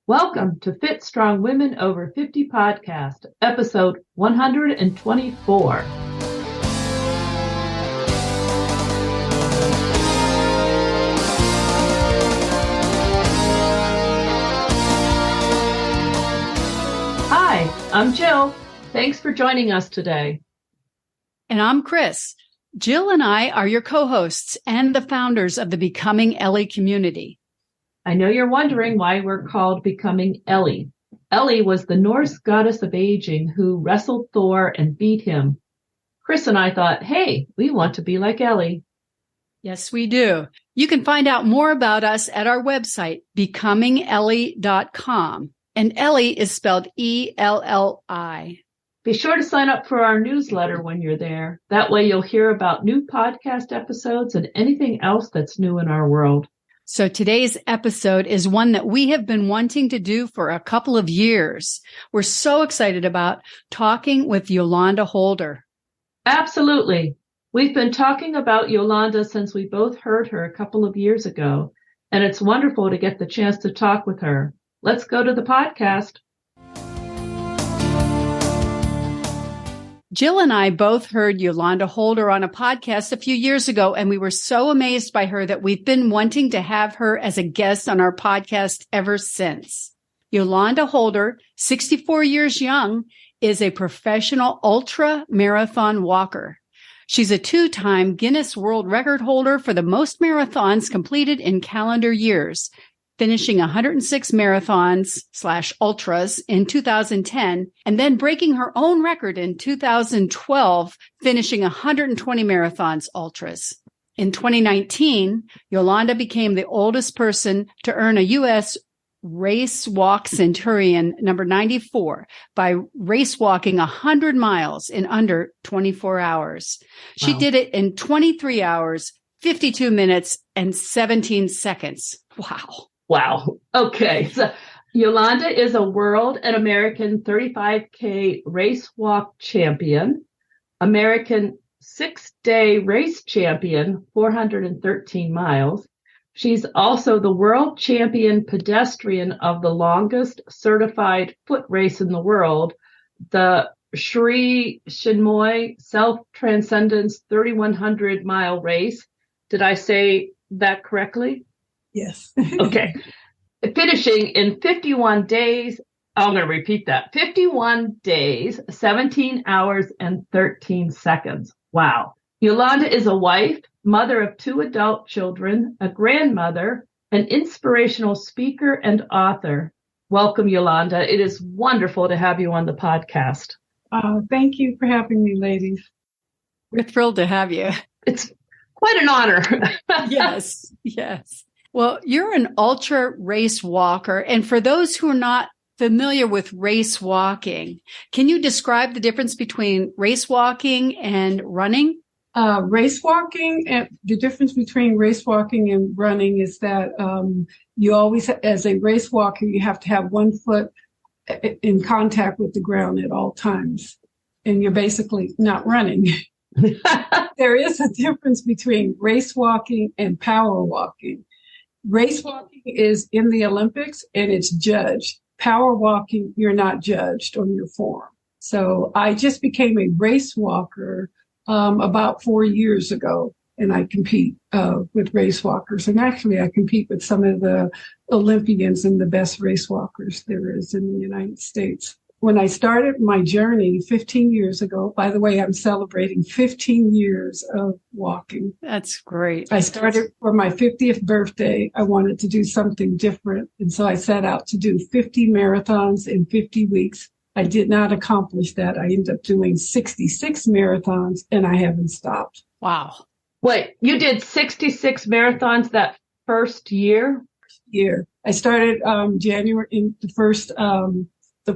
Welcome to Fit Strong Women Over 50 podcast, episode 124. Hi, I'm Jill. Thanks for joining us today. And I'm Chris. Jill and I are your co-hosts and the founders of the Becoming Ellie community. I know you're wondering why we're called Becoming Ellie. Ellie was the Norse goddess of aging who wrestled Thor and beat him. Chris and I thought, hey, we want to be like Ellie. Yes, we do. You can find out more about us at our website, becomingellie.com. And Ellie is spelled E-L-L-I. Be sure to sign up for our newsletter when you're there. That way you'll hear about new podcast episodes and anything else that's new in our world. So today's episode is one that we have been wanting to do for a couple of years. We're so excited about talking with Yolanda Holder. Absolutely. We've been talking about Yolanda since we both heard her a couple of years ago, and it's wonderful to get the chance to talk with her. Let's go to the podcast. Jill and I both heard Yolanda Holder on a podcast a few years ago, and we were so amazed by her that we've been wanting to have her as a guest on our podcast ever since. Yolanda Holder, 64 years young, is a professional ultra marathon walker. She's a two-time Guinness World Record holder for the most marathons completed in calendar years, finishing 106 marathons/ultras in 2010, and then breaking her own record in 2012, finishing 120 marathons ultras. In 2019, Yolanda became the oldest person to earn a US Race Walk Centurion number 94 by race walking 100 miles in under 24 hours. She did it in 23 hours, 52 minutes, and 17 seconds. Wow. Okay. So Yolanda is a world and American 35K race walk champion, American 6-day race champion, 413 miles. She's also the world champion pedestrian of the longest certified foot race in the world, the Sri Chinmoy Self Transcendence 3,100 mile race. Did I say that correctly? Yes. Okay. Finishing in 51 days. I'm going to repeat that. 51 days, 17 hours, and 13 seconds. Wow. Yolanda is a wife, mother of 2 adult children, a grandmother, an inspirational speaker, and author. Welcome, Yolanda. It is wonderful to have you on the podcast. Thank you for having me, ladies. We're thrilled to have you. It's quite an honor. Yes. Well, you're an ultra race walker. And for those who are not familiar with race walking, can you describe the difference between race walking and running? Race walking, and the difference between race walking and running is that you always, as a race walker, you have to have one foot in contact with the ground at all times. And you're basically not running. There is a difference between race walking and power walking. Race walking is in the Olympics and it's judged. Power walking, you're not judged on your form. So I just became a race walker about 4 years ago, and I compete with race walkers. And actually, I compete with some of the Olympians and the best race walkers there is in the United States. When I started my journey 15 years ago, by the way, I'm celebrating 15 years of walking. That's great. I started for my 50th birthday. I wanted to do something different. And so I set out to do 50 marathons in 50 weeks. I did not accomplish that. I ended up doing 66 marathons and I haven't stopped. Wow. Wait, you did 66 marathons that first year? I started January in the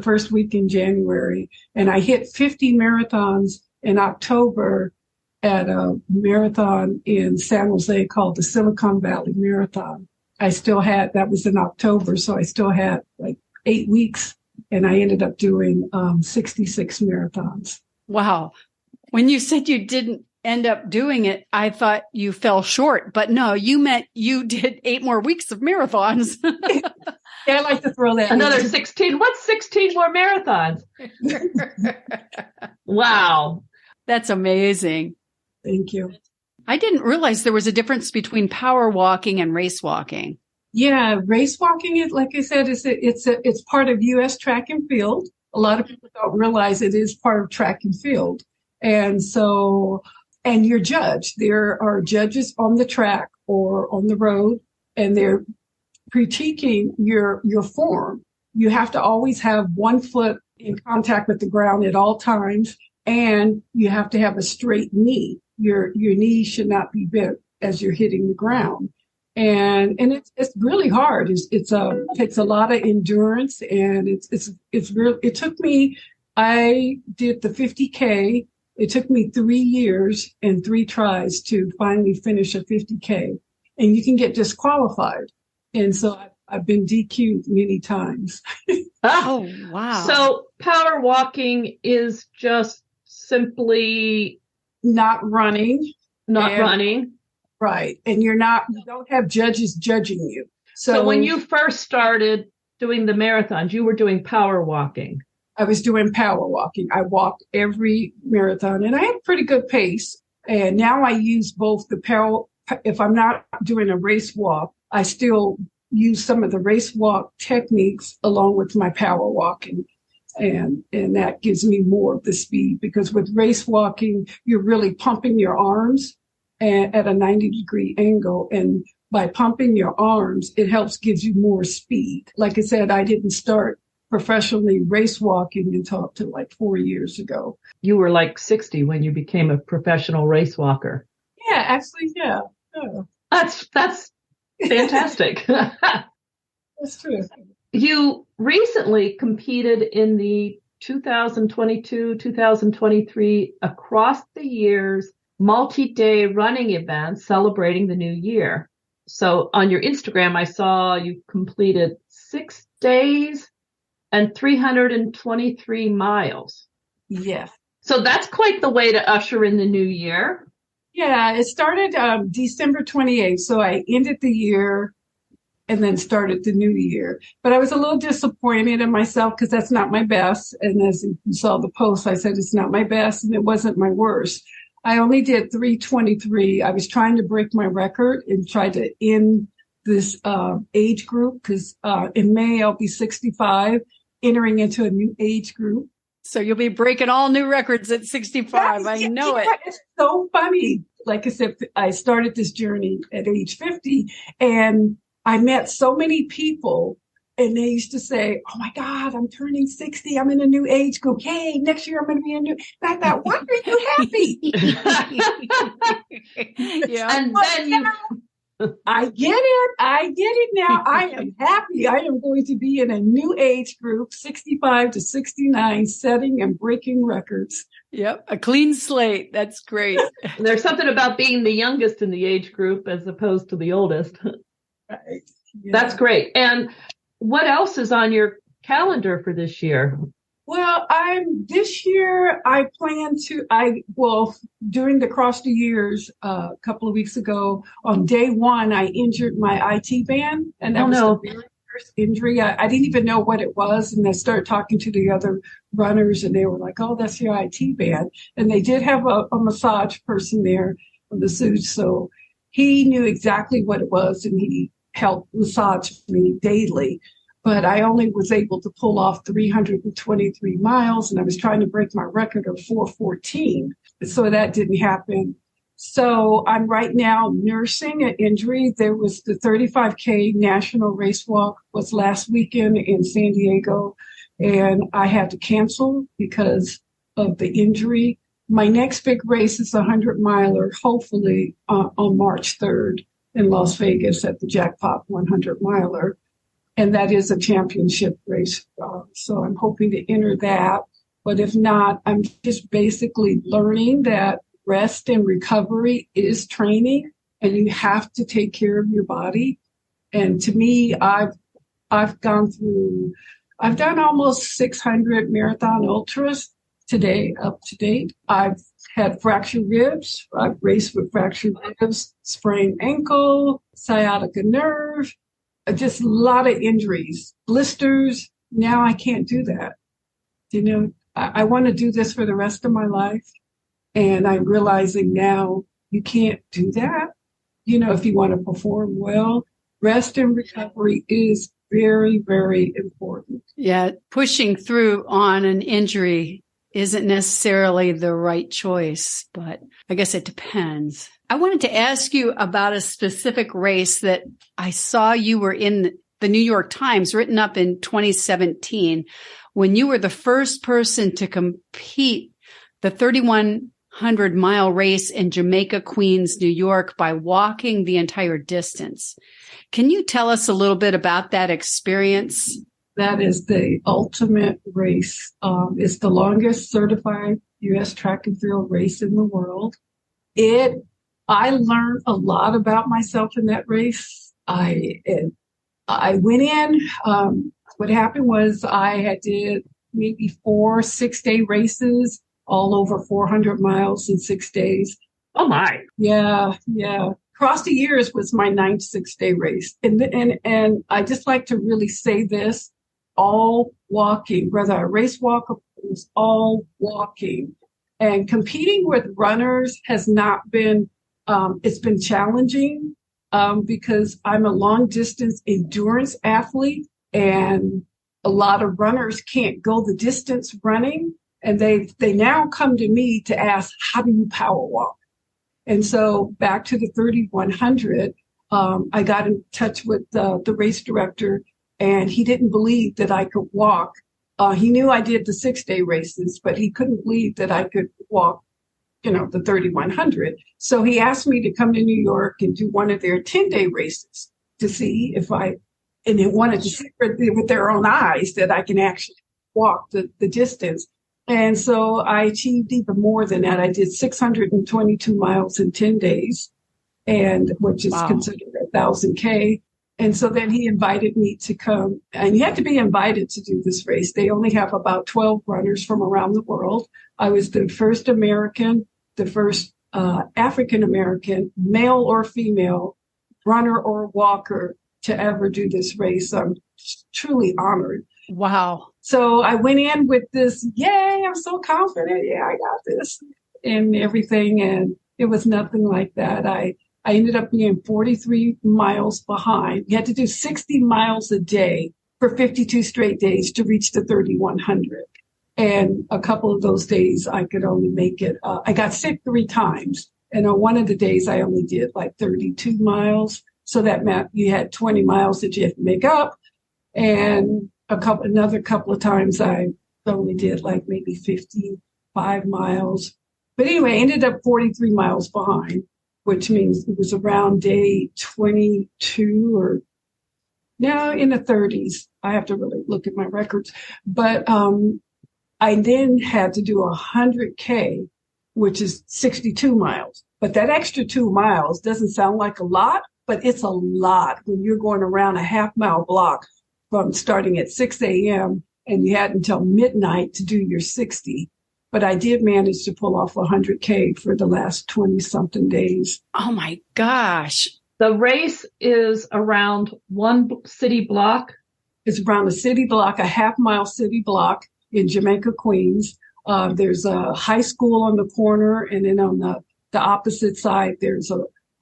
first week in January, and I hit 50 marathons in October at a marathon in San Jose called the Silicon Valley Marathon. That was in October, so I still had like 8 weeks, and I ended up doing 66 marathons. Wow. When you said you didn't end up doing it, I thought you fell short, but no, you meant you did 8 more weeks of marathons. I like to throw that Another in. 16. What's 16 more marathons? Wow. That's amazing. Thank you. I didn't realize there was a difference between power walking and race walking. Yeah, race walking is, like I said, it's part of US track and field. A lot of people don't realize it is part of track and field. And so, and you're judged. There are judges on the track or on the road, and they're critiquing your form. You have to always have one foot in contact with the ground at all times, and you have to have a straight knee. Your knee should not be bent as you're hitting the ground. And it's really hard. It takes a lot of endurance, and it's real. It took me, I did the 50K. It took me 3 years and 3 tries to finally finish a 50K, and you can get disqualified. And so I've been DQ'd many times. Oh, wow. So power walking is just simply not running. Right. And you don't have judges judging you. So when you first started doing the marathons, you were doing power walking. I was doing power walking. I walked every marathon, and I had a pretty good pace. And now I use both the power. If I'm not doing a race walk, I still use some of the race walk techniques along with my power walking. And that gives me more of the speed, because with race walking, you're really pumping your arms at a 90-degree angle. And by pumping your arms, it gives you more speed. Like I said, I didn't start professionally race walking until up to like 4 years ago. You were like 60 when you became a professional race walker. Yeah, actually, yeah. That's fantastic. That's true. You recently competed in the 2022-2023 Across the Years multi-day running event celebrating the new year. So on your Instagram, I saw you completed 6 days and 323 miles. Yes. So that's quite the way to usher in the new year. Yeah, it started December 28th. So I ended the year and then started the new year. But I was a little disappointed in myself because that's not my best. And as you saw the post, I said it's not my best, and it wasn't my worst. I only did 323. I was trying to break my record and try to end this age group, because in May I'll be 65, entering into a new age group. So you'll be breaking all new records at 65. I know it. It's so funny. Like I said, I started this journey at age 50, and I met so many people, and they used to say, "Oh my God, I'm turning 60. I'm in a new age group. Hey, next year I'm going to be in new." And I thought, why are you happy? Yeah. And then you... I get it now. I am happy. I am going to be in a new age group, 65 to 69, setting and breaking records. Yep. A clean slate. That's great. There's something about being the youngest in the age group as opposed to the oldest. Right. Yeah. That's great. And what else is on your calendar for this year? Well, this year I plan to, during the Cross the Years, a couple of weeks ago, on day 1, I injured my IT band, and that was the very first injury. I didn't even know what it was. And I started talking to the other runners, and they were like, "Oh, that's your IT band." And they did have a massage person there on the suit. So he knew exactly what it was, and he helped massage me daily. But I only was able to pull off 323 miles, and I was trying to break my record of 414. So that didn't happen. So I'm right now nursing an injury. There was the 35K National Race Walk was last weekend in San Diego, and I had to cancel because of the injury. My next big race is a 100-miler, hopefully on March 3rd in Las Vegas at the Jackpot 100-miler. And that is a championship race. So I'm hoping to enter that. But if not, I'm just basically learning that rest and recovery is training, and you have to take care of your body. And to me, I've done almost 600 marathon ultras today, up to date. I've had fractured ribs. I've raced with fractured ribs, sprained ankle, sciatica nerve, just a lot of injuries, blisters. Now I can't do that. I want to do this for the rest of my life. And I'm realizing now you can't do that. If you want to perform well, rest and recovery is very, very important. Yeah. Pushing through on an injury isn't necessarily the right choice, but I guess it depends. I wanted to ask you about a specific race that I saw you were in the New York Times, written up in 2017, when you were the first person to compete the 3,100-mile race in Jamaica, Queens, New York, by walking the entire distance. Can you tell us a little bit about that experience? That is the ultimate race. It's the longest certified U.S. track and field race in the world. I learned a lot about myself in that race. I went in. What happened was I did maybe 4 6-day races, all over 400 miles in 6 days. Oh my! Yeah. Across the years was my 9th 6-day race, and I just like to really say this: all walking, whether I race walk, it was all walking, and competing with runners has not been. It's been challenging because I'm a long distance endurance athlete, and a lot of runners can't go the distance running. And they now come to me to ask, how do you power walk? And so back to the 3,100, I got in touch with the race director, and he didn't believe that I could walk. He knew I did the 6-day races, but he couldn't believe that I could walk, the 3,100. So he asked me to come to New York and do one of their 10-day races to see and they wanted to see with their own eyes that I can actually walk the distance. And so I achieved even more than that. I did 622 miles in 10 days, which is considered 1,000 K. And so then he invited me to come, and you had to be invited to do this race. They only have about 12 runners from around the world. I was the first American, the first African-American, male or female, runner or walker to ever do this race. I'm truly honored. Wow. So I went in with this, yay, I'm so confident. Yeah, I got this and everything. And it was nothing like that. I ended up being 43 miles behind. You had to do 60 miles a day for 52 straight days to reach the 3,100. And a couple of those days I could only make it. I got sick 3 times. And on one of the days I only did like 32 miles. So that meant you had 20 miles that you had to make up. And another couple of times I only did like maybe 55 miles. But anyway, I ended up 43 miles behind, which means it was around day 22 or now in the 30s. I have to really look at my records. But I then had to do 100K, which is 62 miles. But that extra 2 miles doesn't sound like a lot, but it's a lot when you're going around a half-mile block from starting at 6 a.m. and you had until midnight to do your 60. But I did manage to pull off 100K for the last 20-something days. Oh, my gosh. The race is around one city block? It's around a city block, a half-mile city block in Jamaica, Queens. There's a high school on the corner, and then on the opposite side, there's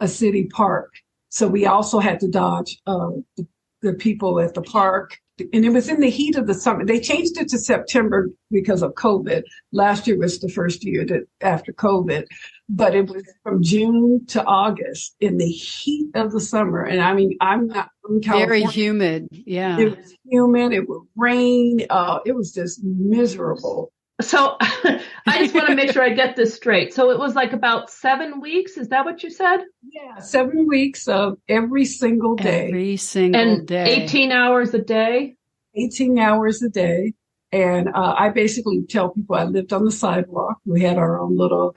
a city park. So we also had to dodge the people at the park. And it was in the heat of the summer. They changed it to September because of COVID. Last year was the first year after COVID. But it was from June to August in the heat of the summer. And I mean, I'm not from California. Very humid. Yeah. It was humid. It would rain. It was just miserable. So I just want to make sure I get this straight. So it was like about 7 weeks. Is that what you said? Yeah, 7 weeks of every single day. Every single day. 18 hours a day? 18 hours a day. And I basically tell people I lived on the sidewalk. We had our own little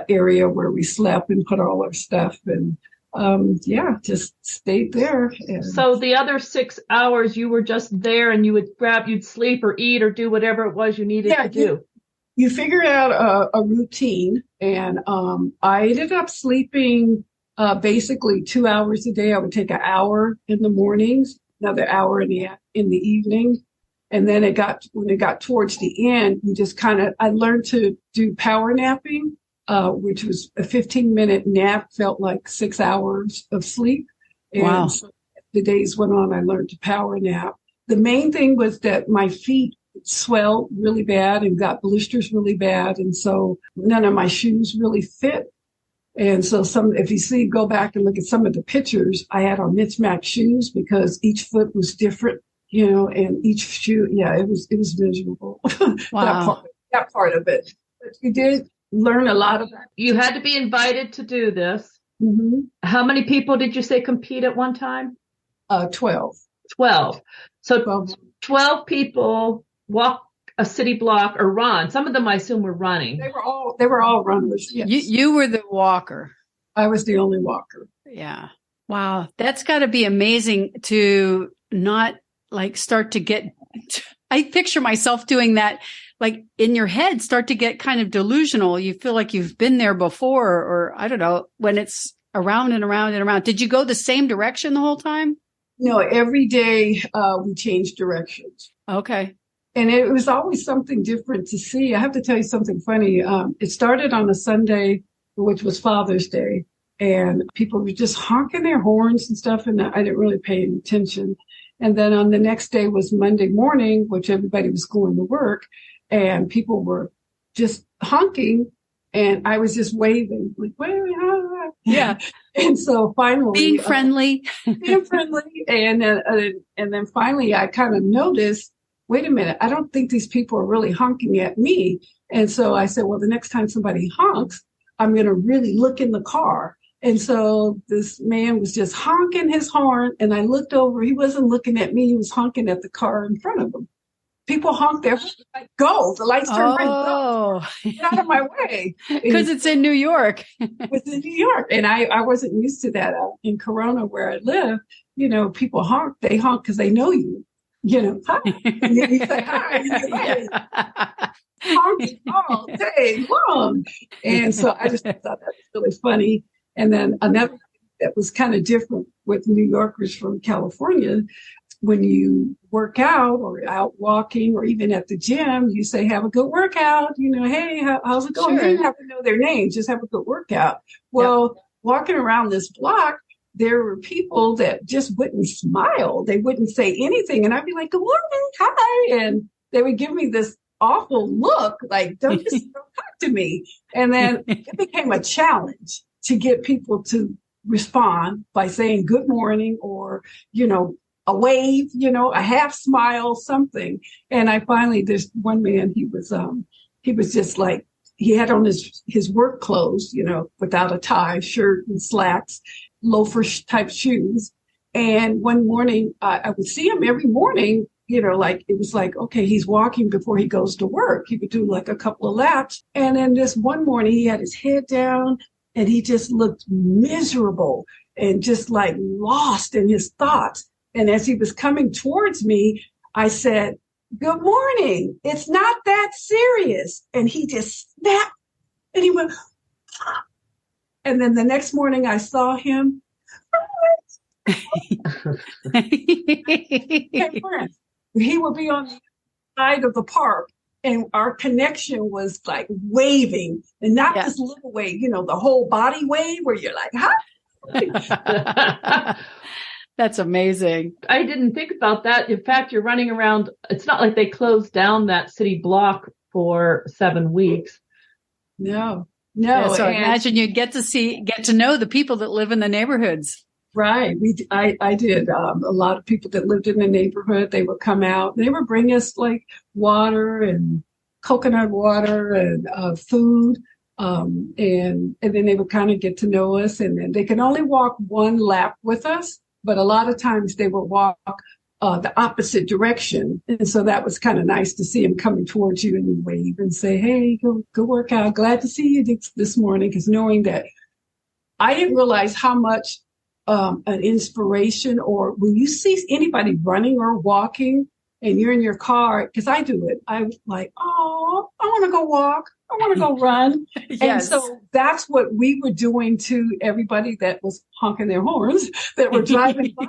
area where we slept and put all our stuff. And just stayed there. And so the other 6 hours you were just there and you'd sleep or eat or do whatever it was you needed to do. You figure out a routine. And I ended up sleeping basically 2 hours a day. I would take an hour in the mornings another hour in the evening. And then when it got towards the end, I learned to do power napping, which was a 15-minute nap, felt like 6 hours of sleep. And wow. So the days went on, I learned to power nap. The main thing was that my feet swelled really bad and got blisters really bad. And so none of my shoes really fit. And so if you go back and look at some of the pictures, I had on mismatched shoes because each foot was different, and each shoe, it was miserable. Wow. that part of it. But you did learn a lot of that. You had to be invited to do this. Mm-hmm. How many people did you say compete at one time? 12. 12. So 12 people walk a city block or run. Some of them, I assume, were running. They were all runners. Yes. You were the walker. I was the only walker. Yeah. Wow. That's got to be amazing to not start to get, I picture myself doing that, in your head, start to get kind of delusional. You feel like you've been there before, or I don't know, when it's around and around and around. Did you go the same direction the whole time? No, every day we changed directions. Okay. And it was always something different to see. I have to tell you something funny. It started on a Sunday, which was Father's Day, and people were just honking their horns and stuff, and I didn't really pay any attention. And then on the next day was Monday morning, which everybody was going to work, and people were just honking, and I was just waving, Yeah. And so finally, being friendly, and then finally, I kind of noticed, wait a minute, I don't think these people are really honking at me. And so I said, well, the next time somebody honks, I'm going to really look in the car. And so this man was just honking his horn, and I looked over. He wasn't looking at me. He was honking at the car in front of him. People honk there, like, go. The lights turn red. Go. Get out of my way. Because it's in New York. It's in New York. And I wasn't used to that in Corona where I live. People honk. They honk because they know you. Hi. And then you say hi. Yeah. Honking all day long. And so I just thought that was really funny. And then another thing that was kind of different with New Yorkers from California, when you work out or out walking or even at the gym, you say, have a good workout. Hey, how's it going? Sure. You don't have to know their names. Just have a good workout. Well, walking around this block, there were people that just wouldn't smile. They wouldn't say anything. And I'd be like, good morning, hi. And they would give me this awful look, like, don't talk to me. And then it became a challenge to get people to respond by saying good morning or, a wave, a half smile, something. And I finally, there's one man, he was just like, he had on his work clothes, without a tie, shirt and slacks, loafer type shoes. And one morning, I would see him every morning, it was like, okay, he's walking before he goes to work. He would do like a couple of laps. And then this one morning, he had his head down and he just looked miserable and just like lost in his thoughts. And as he was coming towards me, I said, good morning. It's not that serious. And he just snapped and he went, and then the next morning I saw him. He would be on the side of the park and our connection was like waving and not just a little wave, the whole body wave where you're like, huh? That's amazing. I didn't think about that. In fact, you're running around. It's not like they closed down that city block for 7 weeks. No. Yeah, so imagine you get to know the people that live in the neighborhoods. Right. I did. A lot of people that lived in the neighborhood, they would come out. They would bring us like water and coconut water and food. And then they would kind of get to know us. And then they could only walk one lap with us. But a lot of times they would walk the opposite direction. And so that was kind of nice to see them coming towards you and you wave and say, hey, go work out. Glad to see you this morning. Because knowing that I didn't realize how much an inspiration, or when you see anybody running or walking and you're in your car, because I do it, I'm like, oh, I want to go walk. I want to go run. Yes. And so that's what we were doing to everybody that was honking their horns, that were driving by.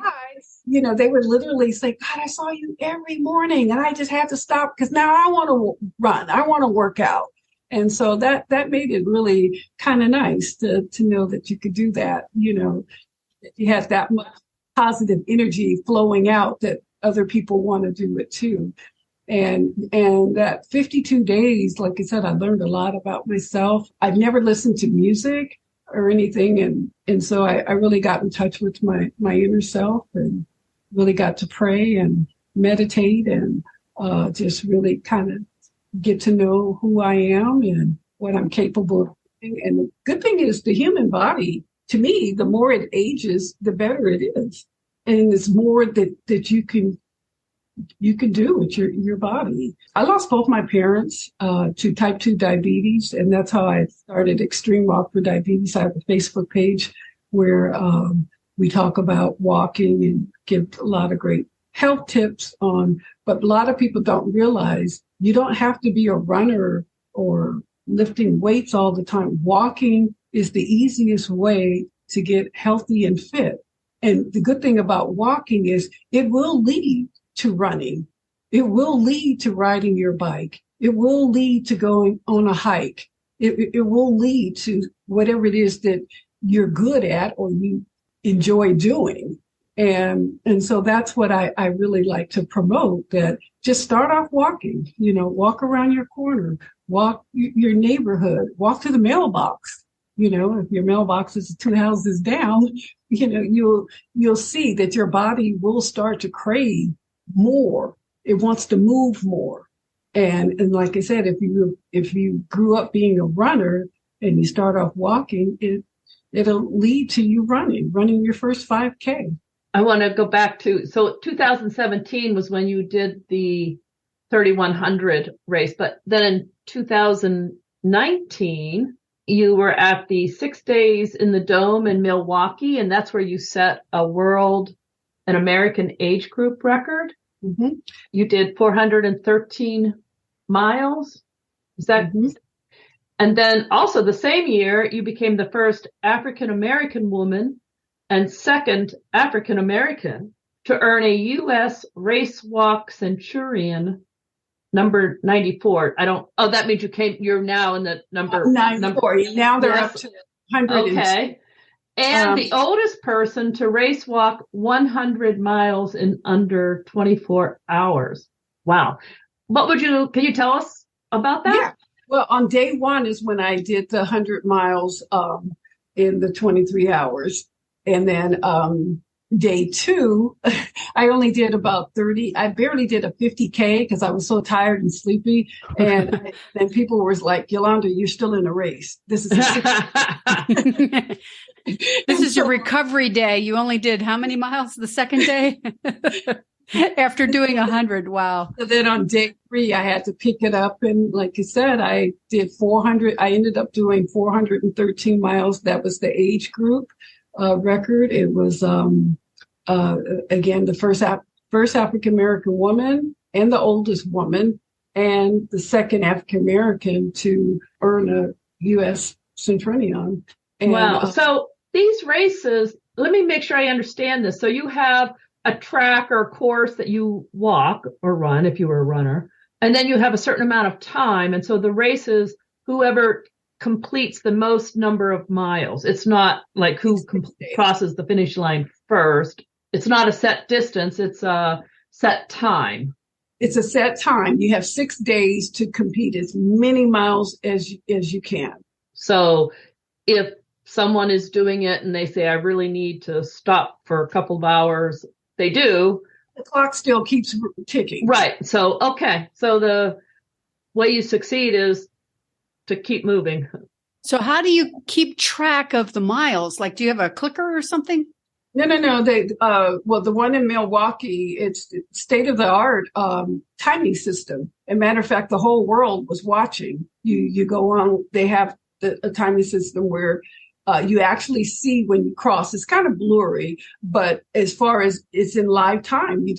they would literally say, God, I saw you every morning and I just had to stop because now I want to run. I want to work out. And so that made it really kind of nice to know that you could do that. You had that much positive energy flowing out that other people want to do it too. And that 52 days, like I said, I learned a lot about myself. I've never listened to music or anything. And so I really got in touch with my inner self and really got to pray and meditate and just really kind of get to know who I am and what I'm capable of doing. And the good thing is the human body, to me, the more it ages, the better it is. And it's more that you can do with your body. I lost both my parents to type 2 diabetes, and that's how I started Extreme Walk for Diabetes. I have a Facebook page where we talk about walking and give a lot of great health tips but a lot of people don't realize you don't have to be a runner or lifting weights all the time. Walking is the easiest way to get healthy and fit. And the good thing about walking is it will lead to running. It will lead to riding your bike. It will lead to going on a hike. It will lead to whatever it is that you're good at or you enjoy doing. And so that's what I really like to promote, that just start off walking, walk around your corner, walk your neighborhood, walk to the mailbox. If your mailbox is 2 houses down, you'll see that your body will start to crave more. It wants to move more. And like I said, if you grew up being a runner and you start off walking, it'll lead to you running your first 5K. I want to go back to, 2017 was when you did the 3100 race, but then in 2019, you were at the 6 days in the Dome in Milwaukee, and that's where you set a world and American age group record. Mm-hmm. You did 413 miles. Is that? Mm-hmm. And then also the same year, you became the first African-American woman and second African-American to earn a US Race Walk Centurion number 94. That means you're now in the number 94. Now they're up to 100. Okay. And the oldest person to race walk 100 miles in under 24 hours. Wow. Can you tell us about that? Yeah. Well, on day one is when I did the 100 miles in the 23 hours. And then day two, I only did about 30. I barely did a 50K because I was so tired and sleepy. And then people were like, Yolanda, you're still in a race. This is This is your recovery day. You only did how many miles the second day? After doing 100. Wow. So then on day 3, I had to pick it up. And like you said, I did 400. I ended up doing 413 miles. That was the age group record. It was, again, the first African-American woman and the oldest woman and the second African-American to earn a US Centurion. And, wow. So these races, let me make sure I understand this. So you have a track or a course that you walk or run if you were a runner, and then you have a certain amount of time. And so the races, whoever completes the most number of miles, it's not like who crosses the finish line first. It's not a set distance. It's a set time. It's a set time. You have 6 days to compete as many miles as you can. So if someone is doing it and they say, I really need to stop for a couple of hours, they do. The clock still keeps ticking. Right. So, okay. So the way you succeed is to keep moving. So how do you keep track of the miles? Like, do you have a clicker or something? No. Well, the one in Milwaukee, it's state of the art timing system. As a matter of fact, the whole world was watching. You go on, they have a timing system where you actually see when you cross. It's kind of blurry, but as far as it's in live time, you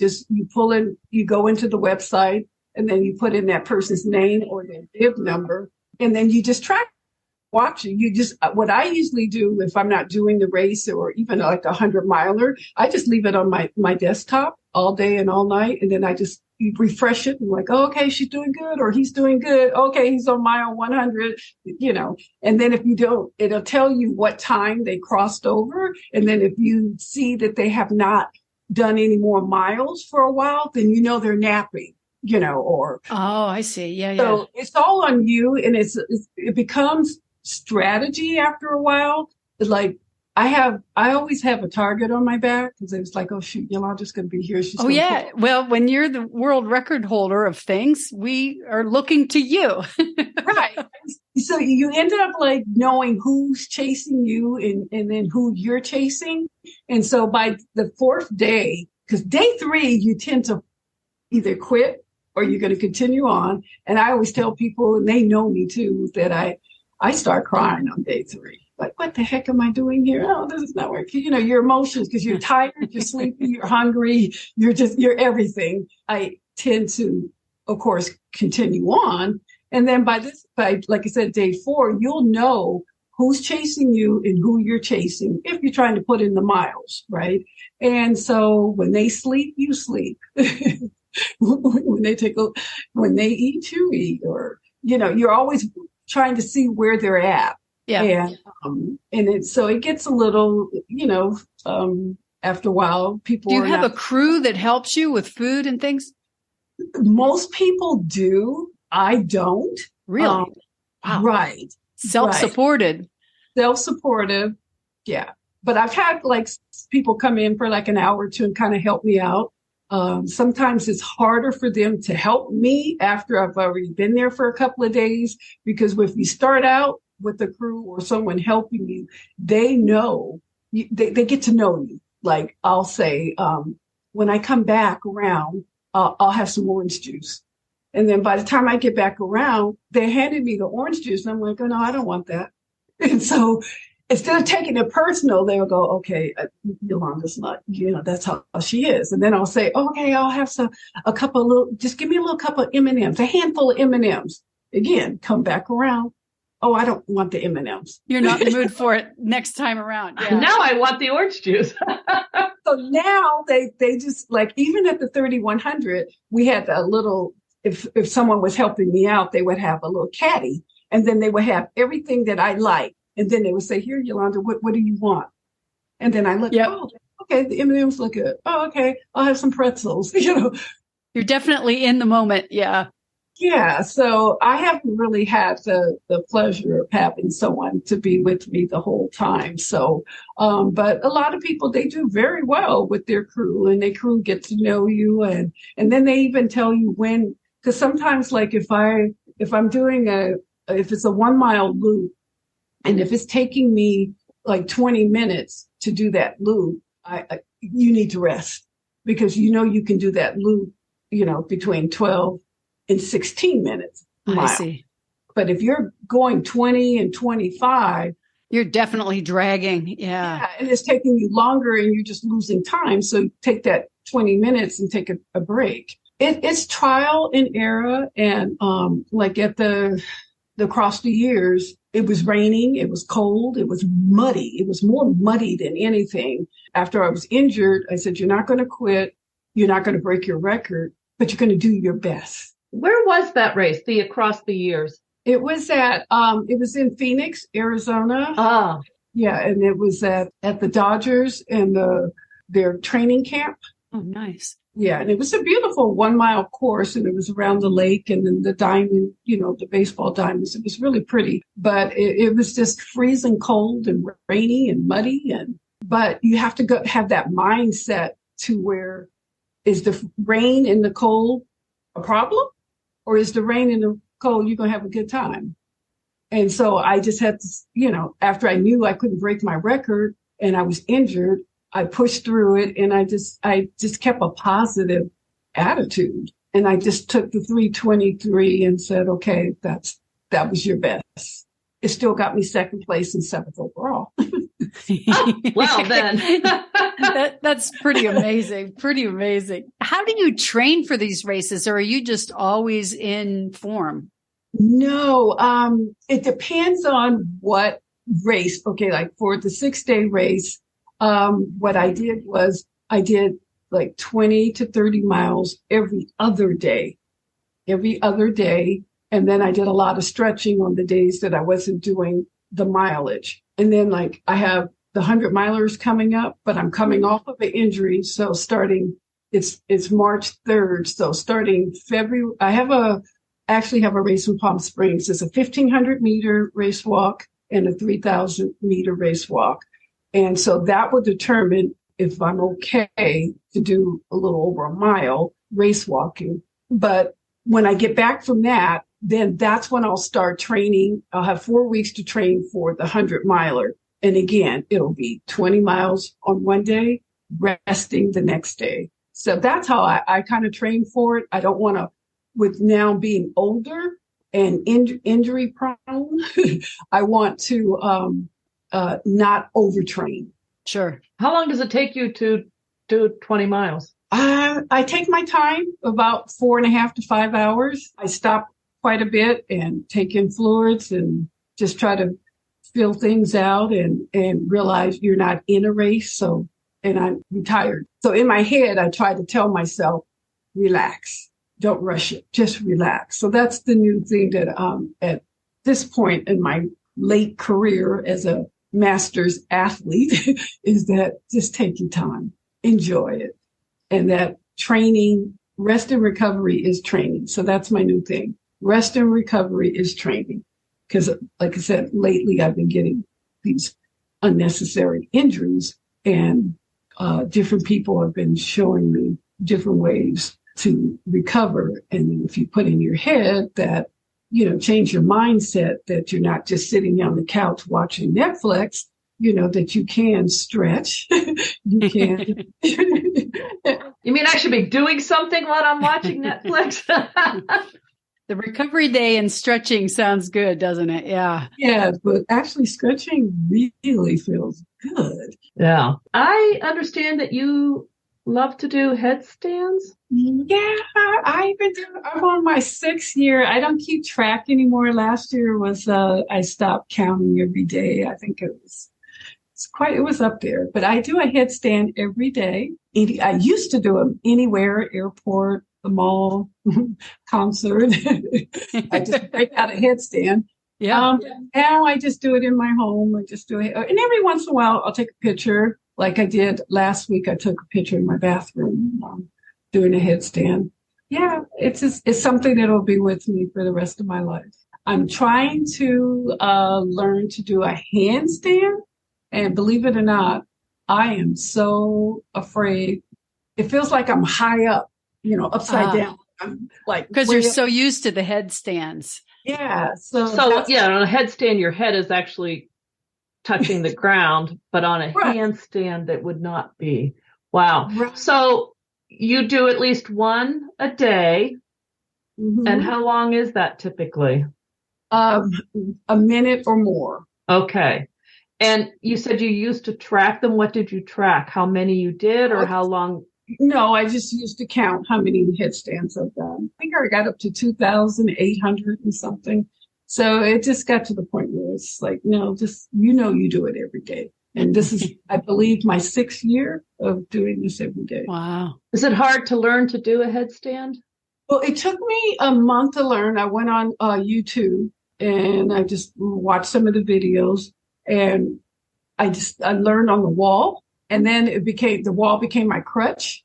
pull in, you go into the website and then you put in that person's name or their bib number, and then you just track. watch it. You just, what I usually do if I'm not doing the race or even like a 100-miler, I just leave it on my desktop all day and all night. And then I just refresh it and like, oh, okay, she's doing good or he's doing good. Okay, he's on mile 100, and then if you don't, it'll tell you what time they crossed over. And then if you see that they have not done any more miles for a while, then they're napping. Or oh, I see. Yeah. So it's all on you, and it becomes strategy after a while. It's like I always have a target on my back because it's like, oh shoot, Yolanda's going to be here. Oh yeah. Well, when you're the world record holder of things, we are looking to you. Right. So you end up like knowing who's chasing you and then who you're chasing. And so by the fourth day, because day 3, you tend to either quit or you're going to continue on. And I always tell people, and they know me too, that I start crying on day 3. Like, what the heck am I doing here? Oh, this is not working. Your emotions, because you're tired, you're sleepy, you're hungry, you're everything. I tend to, of course, continue on. And then by like I said, day 4, you'll know who's chasing you and who you're chasing if you're trying to put in the miles, right? And so when they sleep, you sleep. when they eat, you eat, or, you're always trying to see where they're at. Yeah. And so it gets a little, after a while, people. Do you have a crew that helps you with food and things? Most people do. I don't. Really? Wow. Right. Self-supported. Self-supportive. Yeah. But I've had like people come in for like an hour or two and kind of help me out. Sometimes it's harder for them to help me after I've already been there for a couple of days, because if you start out with the crew or someone helping you, they know, they get to know you. Like I'll say, when I come back around, I'll have some orange juice. And then by the time I get back around, they handed me the orange juice. And I'm like, oh no, I don't want that. And so instead of taking it personal, they'll go, okay, Yolanda's not, that's how she is. And then I'll say, okay, I'll have just give me a little cup of M&Ms, a handful of M&Ms. Again, come back around. Oh, I don't want the M&Ms. You're not in the mood for it next time around. Yeah. Now I want the orange juice. So now they just like, even at the 3100, we had a little, if someone was helping me out, they would have a little caddy, and then they would have everything that I like. And then they would say, here, Yolanda, what do you want? And then I look, oh, okay, the M&Ms look good. Oh, okay, I'll have some pretzels, You're definitely in the moment. Yeah. Yeah. So I haven't really had the pleasure of having someone to be with me the whole time. So, but a lot of people, they do very well with their crew, and their crew get to know you. And then they even tell you when, because sometimes like if I'm doing if it's a 1-mile loop, and if it's taking me like 20 minutes to do that loop, you need to rest, because you can do that loop, between 12 and 16 minutes. I see. But if you're going 20 and 25, you're definitely dragging. Yeah. And it's taking you longer and you're just losing time. So take that 20 minutes and take a break. It's trial and error. And like at the across the years, it was raining, it was cold, it was muddy. It was more muddy than anything. After I was injured, I said, you're not going to quit. You're not going to break your record, but you're going to do your best. Where was that race, the across the years? It was it was in Phoenix, Arizona. Ah. Yeah, and it was at the Dodgers and their training camp. Oh, nice. Yeah, and it was a beautiful 1-mile course, and it was around the lake and then the diamond, the baseball diamonds. It was really pretty, but it was just freezing cold and rainy and muddy. But you have to have that mindset to where, is the rain and the cold a problem, or is the rain and the cold, you're going to have a good time? And so I just had to, after I knew I couldn't break my record and I was injured, I pushed through it, and I just kept a positive attitude. And I just took the 323 and said, okay, that was your best. It still got me second place and 7th overall. Well, then. That's pretty amazing. Pretty amazing. How do you train for these races, or are you just always in form? No, it depends on what race. Okay, like for the 6-day race, what I did was I did like 20 to 30 miles every other day. And then I did a lot of stretching on the days that I wasn't doing the mileage. And then like I have the 100 milers coming up, but I'm coming off of an injury. So starting, it's March 3rd. So starting February, actually have a race in Palm Springs. It's a 1,500 meter race walk and a 3,000 meter race walk. And so that will determine if I'm okay to do a little over a mile race walking. But when I get back from that, then that's when I'll start training. I'll have 4 weeks to train for the 100 miler. And again, it'll be 20 miles on one day, resting the next day. So that's how I kind of train for it. I don't want to, with now being older and injury prone, I want to not overtrain. Sure. How long does it take you to do 20 miles? I take my time, about 4.5 to 5 hours. I stop quite a bit and take in fluids and just try to feel things out and realize you're not in a race. So, and I'm retired. So in my head, I try to tell myself, relax, don't rush it, just relax. So that's the new thing that at this point in my late career as a master's athlete is that just take your time, enjoy it. And that training, rest and recovery is training. So that's my new thing. Rest and recovery is training. Because like I said, lately I've been getting these unnecessary injuries and different people have been showing me different ways to recover. And if you put in your head that, change your mindset that you're not just sitting on the couch watching Netflix, that you can stretch, you can. You mean I should be doing something while I'm watching Netflix? The recovery day and stretching sounds good, doesn't it? Yeah. Yeah, but actually stretching really feels good. Yeah. I understand that you love to do headstands. Yeah, I'm on my 6th year. I don't keep track anymore. Last year was, I stopped counting every day. I think it was up there, but I do a headstand every day. I used to do them anywhere, airport, the mall, concert. I just break out a headstand. Yeah. Now I just do it in my home. I just do it. And every once in a while, I'll take a picture. Like I did last week, I took a picture in my bathroom doing a headstand. Yeah, it's something that'll be with me for the rest of my life. I'm trying to learn to do a handstand. And believe it or not, I am so afraid. It feels like I'm high up, upside down. I'm like, because you're so used to the headstands. Yeah. So yeah, on a headstand, your head is actually touching the ground, but on a handstand, that would not be. Wow. Right. So you do at least one a day. Mm-hmm. And how long is that typically? A minute or more. Okay. And you said you used to track them. What did you track? How many you did or how long? No, I just used to count how many headstands I've done. I think I got up to 2,800 and something. So it just got to the point where it's like, no, just, you do it every day. And this is, I believe, my 6th year of doing this every day. Wow. Is it hard to learn to do a headstand? Well, it took me a month to learn. I went on YouTube and I just watched some of the videos. And I learned on the wall, and then the wall became my crutch.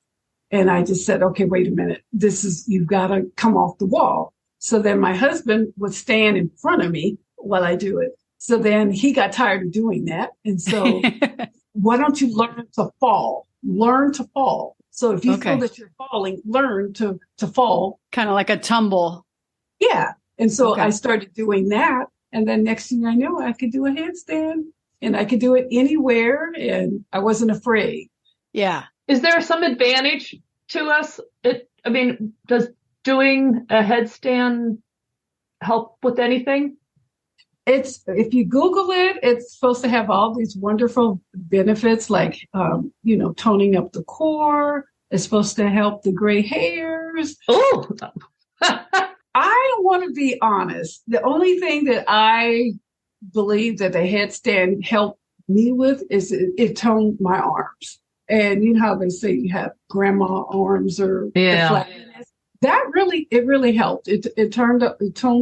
And I just said, okay, wait a minute. You've got to come off the wall. So then my husband would stand in front of me while I do it. So then he got tired of doing that. And so why don't you learn to fall? Learn to fall. So if you feel that you're falling, learn to fall. Kind of like a tumble. Yeah. And so I started doing that. And then next thing I know, I could do a headstand and I could do it anywhere and I wasn't afraid. Yeah. Is there some advantage to us? Does doing a headstand help with anything? If you Google it, it's supposed to have all these wonderful benefits like, toning up the core. It's supposed to help the gray hairs. Oh, I don't want to be honest. The only thing that I believe that the headstand helped me with is it toned my arms. And you know how they say you have grandma arms or the flatness. That really helped. It toned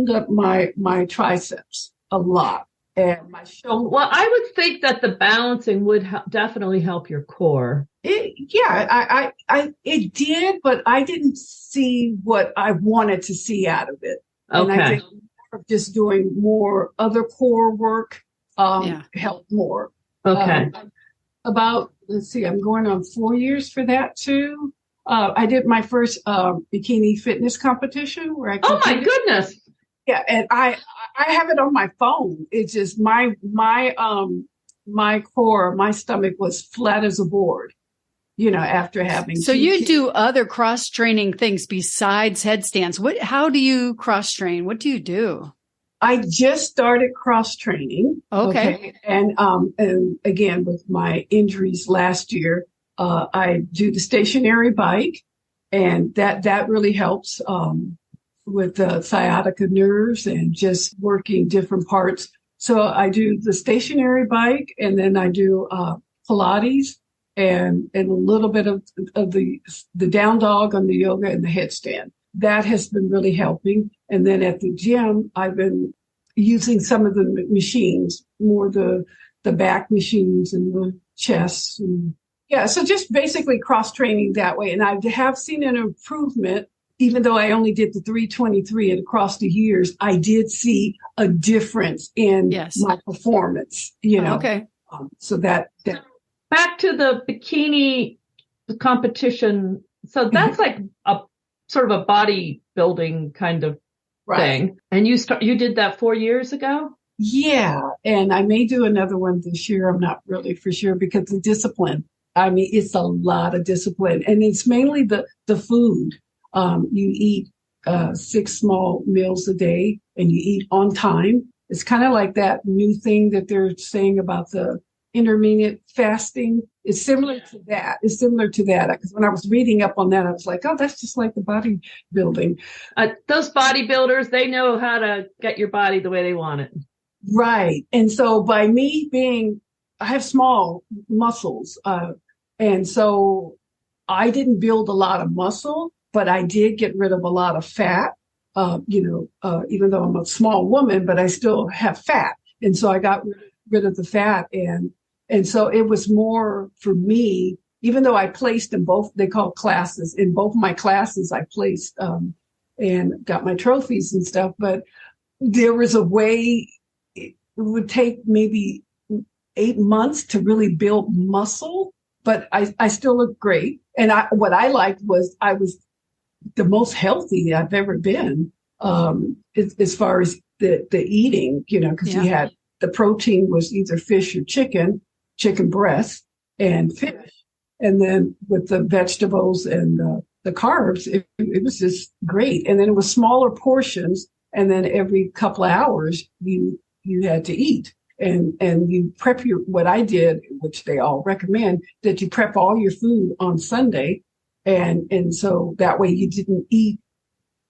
up my triceps a lot and my shoulder. Well, I would think that the balancing would definitely help your core. It did, but I didn't see what I wanted to see out of it. Okay. And I think just doing more other core work helped more. Okay. Let's see, I'm going on 4 years for that too. I did my first bikini fitness competition where I competed. Oh my goodness. Yeah, and I have it on my phone. It's just my core, my stomach was flat as a board, after having. So you do other cross training things besides headstands. How do you cross train? What do you do? I just started cross training. Okay. And again, with my injuries last year, I do the stationary bike, and that really helps with the sciatica nerves and just working different parts. So I do the stationary bike, and then I do Pilates and a little bit of the down dog on the yoga and the headstand. That has been really helping. And then at the gym, I've been using some of the machines, more the back machines and the chest. And so just basically cross training that way. And I have seen an improvement, even though I only did the 323 and across the years, I did see a difference in my performance, Okay. So that. Back to the bikini competition. So that's like a sort of a bodybuilding kind of thing. And you did that 4 years ago? Yeah. And I may do another one this year. I'm not really for sure because the discipline. I mean, it's a lot of discipline, and it's mainly the food. You eat 6 small meals a day and you eat on time. It's kind of like that new thing that they're saying about the intermittent fasting. It's similar to that. Because when I was reading up on that, I was like, oh, that's just like the bodybuilding. Those bodybuilders, they know how to get your body the way they want it. Right. And so by me I have small muscles. And so I didn't build a lot of muscle, but I did get rid of a lot of fat, even though I'm a small woman, but I still have fat. And so I got rid of the fat. And so it was more for me, even though I placed in both, they call classes, in both my classes, I placed and got my trophies and stuff. But there was a way it would take maybe 8 months to really build muscle, but I still look great. And what I liked was I was the most healthy I've ever been as far as the eating, because you had the protein was either fish or chicken breast and fish. And then with the vegetables and the carbs, it was just great. And then it was smaller portions. And then every couple of hours you had to eat. And you prep what I did, which they all recommend, that you prep all your food on Sunday. And so that way you didn't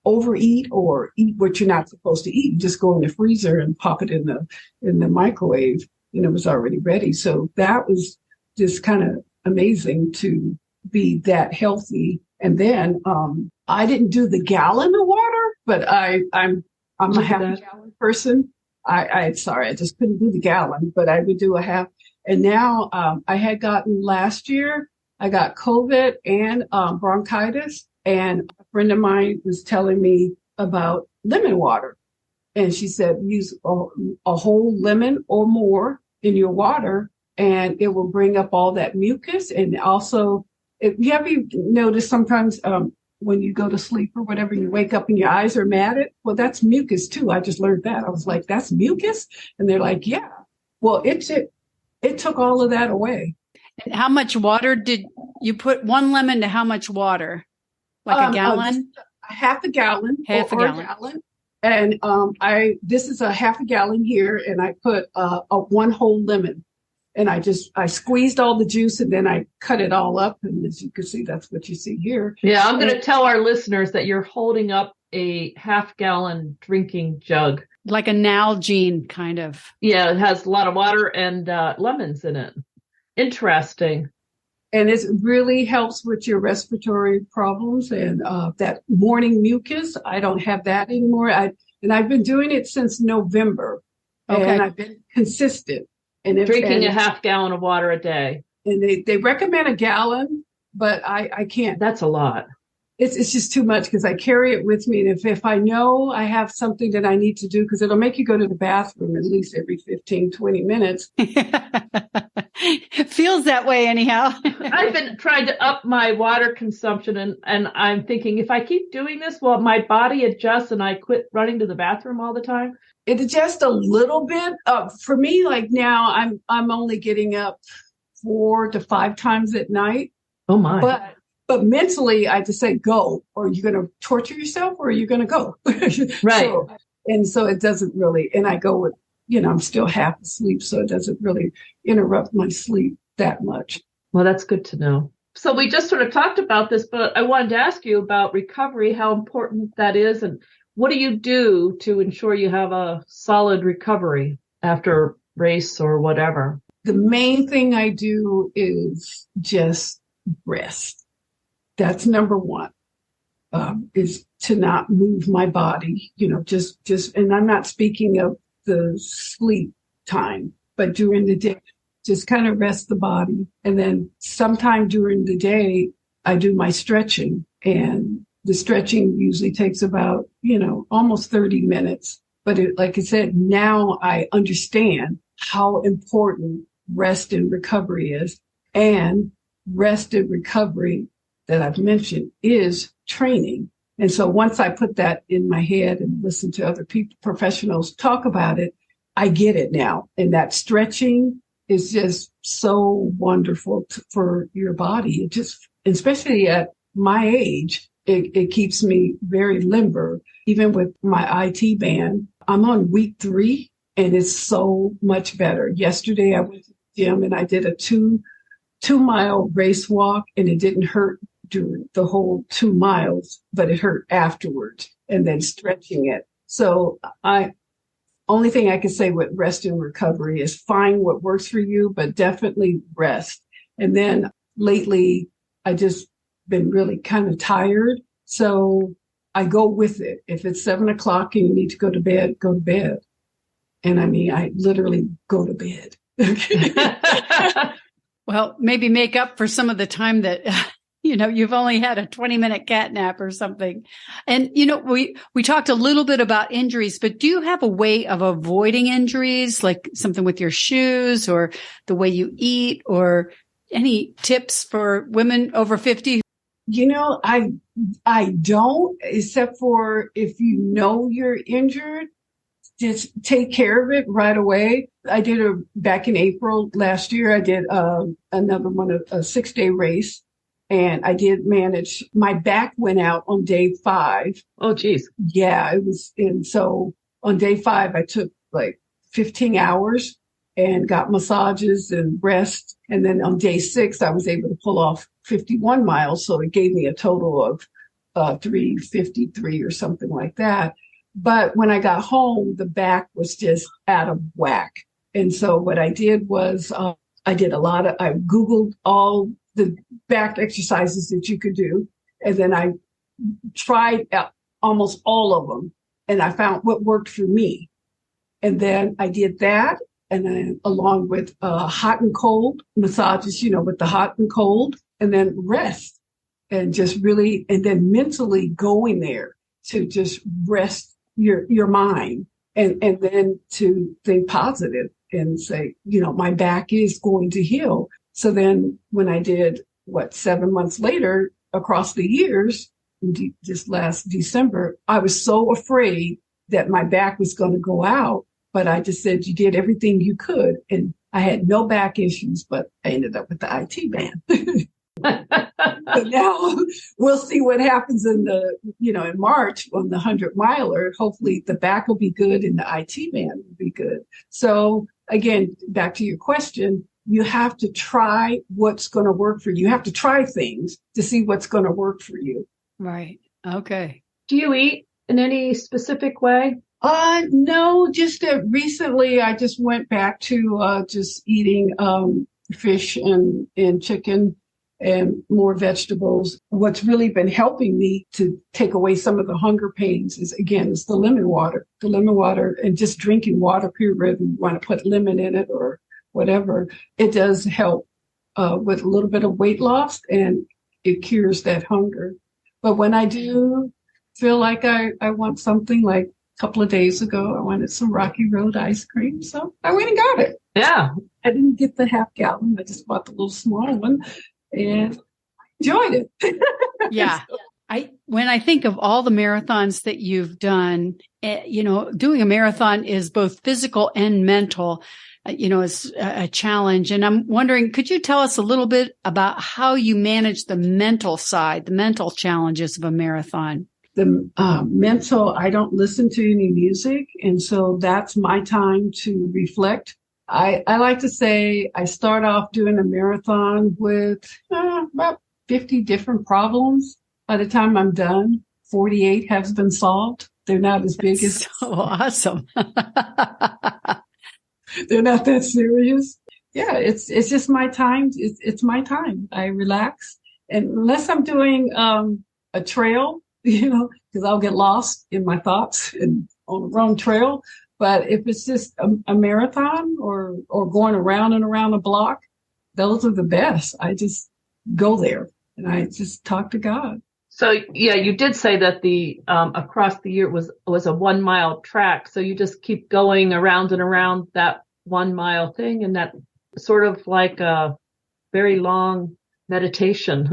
overeat or eat what you're not supposed to eat. You just go in the freezer and pop it in the microwave, and it was already ready. So that was just kind of amazing to be that healthy. And then I didn't do the gallon of water, but I'm a half a gallon person. I just couldn't do the gallon, but I would do a half. And now I had gotten last year, I got COVID and bronchitis. And a friend of mine was telling me about lemon water. And she said, use a whole lemon or more in your water, and it will bring up all that mucus. And also, have you noticed sometimes when you go to sleep or whatever, you wake up and your eyes are matted? Well, that's mucus too. I just learned that. I was like, that's mucus? And they're like, yeah. Well, it took all of that away. And how much water did you put? 1 lemon to how much water? Like a gallon? Half a gallon. Half a gallon. And this is a half a gallon here, and I put a 1 whole lemon. And I squeezed all the juice, and then I cut it all up. And as you can see, that's what you see here. Yeah, I'm going to tell our listeners that you're holding up a half-gallon drinking jug. Like a Nalgene kind of. Yeah, it has a lot of water and lemons in it. Interesting. And it really helps with your respiratory problems and that morning mucus. I don't have that anymore. I've been doing it since November. Okay. And I've been consistent. And Drinking a half-gallon of water a day. And they recommend a gallon, but I can't. That's a lot. It's just too much because I carry it with me. And if I know I have something that I need to do, because it'll make you go to the bathroom at least every 15, 20 minutes. Feels that way anyhow. I've been trying to up my water consumption and I'm thinking if I keep doing this, will my body adjust and I quit running to the bathroom all the time? It adjusts a little bit. For me, like now, I'm only getting up 4 to 5 times at night. Oh my! But mentally, I just say go, or you're going to torture yourself, or you're going to go. Right. So it doesn't really. And I go with, I'm still half asleep, so it doesn't really interrupt my sleep that much. Well, that's good to know. So we just sort of talked about this, but I wanted to ask you about recovery, how important that is, and what do you do to ensure you have a solid recovery after race or whatever? The main thing I do is just rest. That's number one, is to not move my body, just, and I'm not speaking of the sleep time, but during the day, just kind of rest the body. And then sometime during the day, I do my stretching, and the stretching usually takes about, almost 30 minutes. But like I said, now I understand how important rest and recovery is, and rest and recovery that I've mentioned is training. And so once I put that in my head and listen to other people, professionals talk about it, I get it now. And that stretching is just so wonderful for your body. It just, especially at my age, it keeps me very limber. Even with my IT band, I'm on week 3 and it's so much better. Yesterday I went to the gym and I did a 2-mile race walk, and it didn't hurt during the whole 2 miles, but it hurt afterwards, and then stretching it. So only thing I can say with rest and recovery is find what works for you, but definitely rest. And then lately I just been really kind of tired. So I go with it. If it's 7 o'clock and you need to go to bed, go to bed. And I literally go to bed. Well, maybe make up for some of the time that, you've only had a 20-minute cat nap or something. And, we talked a little bit about injuries, but do you have a way of avoiding injuries, like something with your shoes or the way you eat, or any tips for women over 50? I don't, except for if you're injured, just take care of it right away. I did back in April last year. I did another one, a 6-day race, and I did manage. My back went out on day 5. Oh, geez. Yeah, it was. And so on day 5, I took like 15 hours and got massages and rest. And then on day 6, I was able to pull off 51 miles. So it gave me a total of 353 or something like that. But when I got home, the back was just out of whack. And so what I did was I Googled all the back exercises that you could do. And then I tried almost all of them. And I found what worked for me. And then I did that. And then along with hot and cold massages, with the hot and cold, and then rest, and just really, and then mentally going there to just rest your mind, and then to think positive and say, my back is going to heal. So then when I did 7 months later across the years, this last December, I was so afraid that my back was going to go out, but I just said, you did everything you could. And I had no back issues, but I ended up with the IT band. But now we'll see what happens in March on the 100-miler. Hopefully the back will be good and the IT band will be good. So again, back to your question, you have to try what's going to work for you. You have to try things to see what's going to work for you. Right. Okay. Do you eat in any specific way? No, just that recently I just went back to just eating fish and chicken and more vegetables. What's really been helping me to take away some of the hunger pains is the lemon water. The lemon water and just drinking water, period, whether you want to put lemon in it or whatever. It does help with a little bit of weight loss, and it cures that hunger. But when I do feel like I want something, like a couple of days ago, I wanted some Rocky Road ice cream. So I went and got it. Yeah. I didn't get the half gallon. I just bought the little small one and enjoyed it. Yeah. When I think of all the marathons that you've done, doing a marathon is both physical and mental, is a challenge. And I'm wondering, could you tell us a little bit about how you manage the mental side, the mental challenges of a marathon? The mental, I don't listen to any music. And so that's my time to reflect. I like to say I start off doing a marathon with about 50 different problems. By the time I'm done, 48 have been solved. They're not as big as... So awesome. They're not that serious. Yeah, it's just my time. It's my time. I relax. And unless I'm doing a trail, because I'll get lost in my thoughts and on the wrong trail. But if it's just a marathon or going around and around a block, those are the best. I just go there and I just talk to God. So, yeah, you did say that the across the year was a 1 mile track. So you just keep going around and around that 1 mile thing, and that sort of like a very long meditation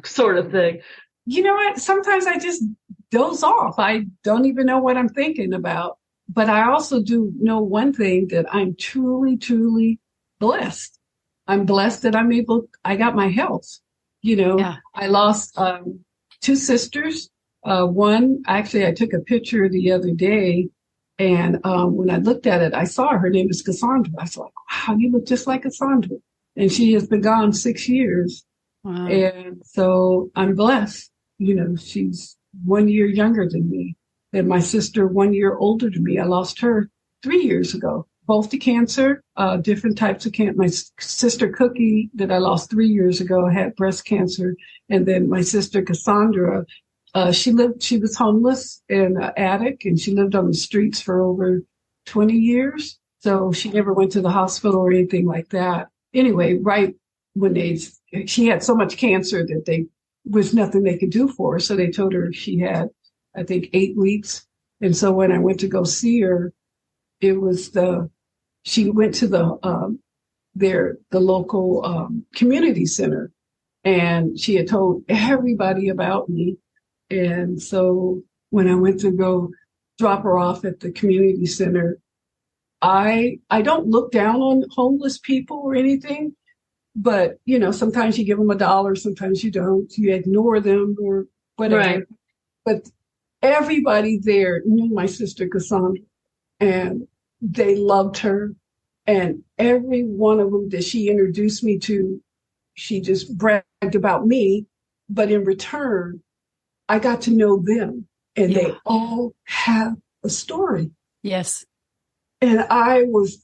sort of thing. You know what? Sometimes I just doze off. I don't even know what I'm thinking about. But I also do know one thing, that I'm truly, truly blessed. I'm blessed that I got my health. Yeah. I lost 2 sisters. One, actually, I took a picture the other day, and when I looked at it, I saw her name is Cassandra. I was like, wow, you look just like Cassandra. And she has been gone 6 years. Wow. And so I'm blessed. She's 1 year younger than me, and my sister 1 year older than me. I lost her 3 years ago, both to cancer, different types of cancer. My sister Cookie that I lost 3 years ago had breast cancer. And then my sister Cassandra, she was homeless in an attic, and she lived on the streets for over 20 years. So she never went to the hospital or anything like that. Anyway, right when she had so much cancer that there was nothing they could do for her. So they told her she had, I think, 8 weeks. And so when I went to go see her, she went to the local community center, and she had told everybody about me. And so when I went to go drop her off at the community center, I don't look down on homeless people or anything, but sometimes you give them $1, sometimes you don't. You ignore them or whatever. Right. But everybody there knew my sister Cassandra, and they loved her. And every one of them that she introduced me to, she just bragged about me. But in return, I got to know them, and they all have a story. Yes. And I was,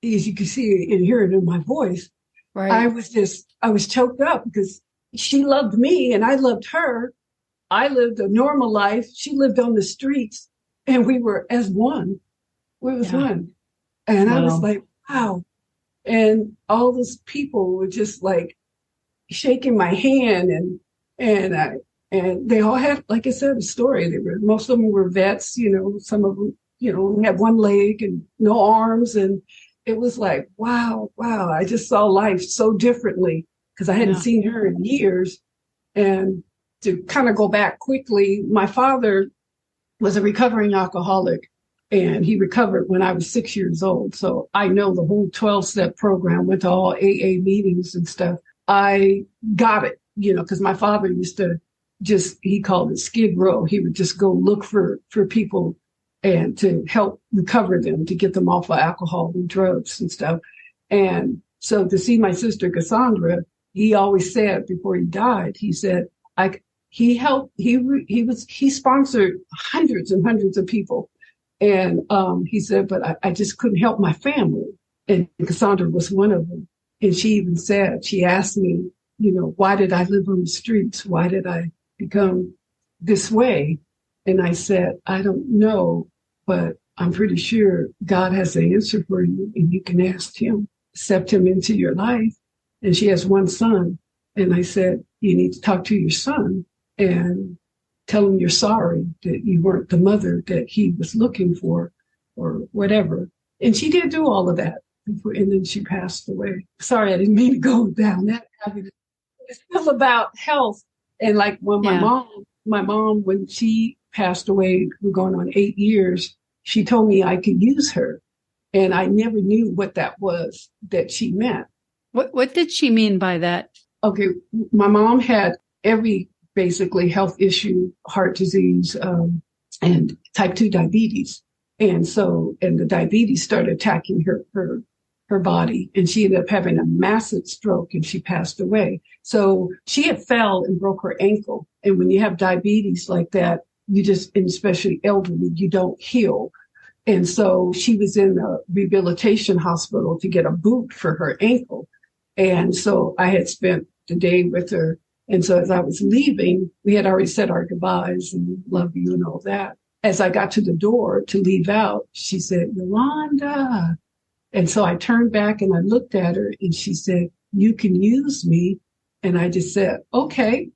as you can see and hear it in my voice, right. I was choked up because she loved me and I loved her. I lived a normal life. She lived on the streets, and we were as one. We was one. And I was like, wow. And all those people were just like shaking my hand, and they all had, like I said, a story. Most of them were vets, some of them, had one leg and no arms. And it was like, wow. I just saw life so differently because I hadn't seen her in years. And to kind of go back quickly, my father was a recovering alcoholic, and he recovered when I was 6 years old. So I know the whole 12-step program, went to all AA meetings and stuff. I got it, because my father used to he called it Skid Row. He would just go look for people and to help recover them, to get them off of alcohol and drugs and stuff. And so to see my sister Cassandra, he always said before he died, he said, he helped, he sponsored hundreds and hundreds of people. And he said, but I just couldn't help my family. And Cassandra was one of them. And she even said, she asked me, why did I live on the streets? Why did I become this way? And I said, I don't know, but I'm pretty sure God has the answer for you, and you can ask him, accept him into your life. And she has one son. And I said, you need to talk to your son and tell him you're sorry that you weren't the mother that he was looking for or whatever. And she did do all of that. And then she passed away. Sorry, I didn't mean to go down that avenue. It's still about health. And like when my mom, when she passed away, we're going on 8 years, she told me I could use her. And I never knew what that was that she meant. What did she mean by that? Okay, my mom had every basically health issue, heart disease, and type 2 diabetes. And the diabetes started attacking her body, and she ended up having a massive stroke, and she passed away. So she had fell and broke her ankle. And when you have diabetes like that, you just, and especially elderly, you don't heal. And so she was in a rehabilitation hospital to get a boot for her ankle. And so I had spent the day with her. And so as I was leaving, we had already said our goodbyes and love you and all that. As I got to the door to leave out, she said, Yolanda. And so I turned back and I looked at her and she said, you can use me. And I just said, okay.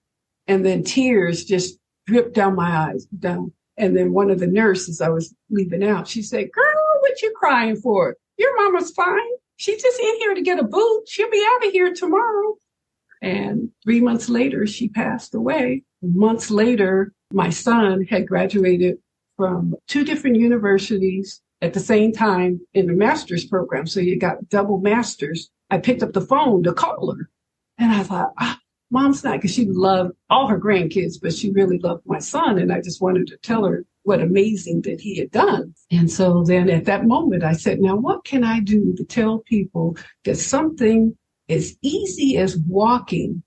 And then tears just dripped down my eyes down. And then one of the nurses, I was leaving out, she said, girl, what you crying for? Your mama's fine. She's just in here to get a boot. She'll be out of here tomorrow. And 3 months later, she passed away. Months later, my son had graduated from 2 different universities at the same time in the master's program. So you got double masters. I picked up the phone to call her. And I thought, mom's not, because she loved all her grandkids, but she really loved my son. And I just wanted to tell her what amazing that he had done. And so then at that moment, I said, now what can I do to tell people that something as easy as walking